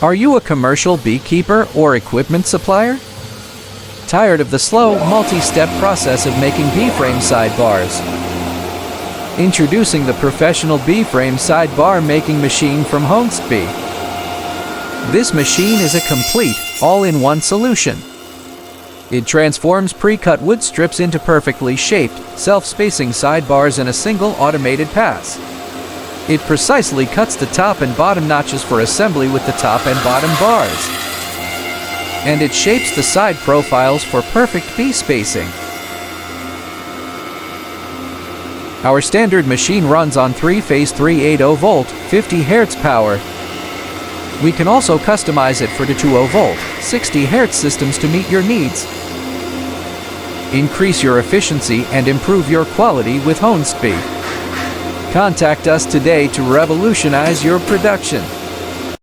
Are you a commercial beekeeper or equipment supplier? Tired of the slow, multi-step process of making bee-frame sidebars? Introducing the professional bee-frame sidebar making machine from Honestbee. This machine is a complete, all-in-one solution. It transforms pre-cut wood strips into perfectly shaped, self-spacing sidebars in a single automated pass. It precisely cuts the top and bottom notches for assembly with the top and bottom bars. And it shapes the side profiles for perfect bee spacing. Our standard machine runs on 3-phase 380 volt, 50 Hz power. We can also customize it for the 20 volt, 60 Hz systems to meet your needs. Increase your efficiency and improve your quality with Honestbee. Contact us today to revolutionize your production.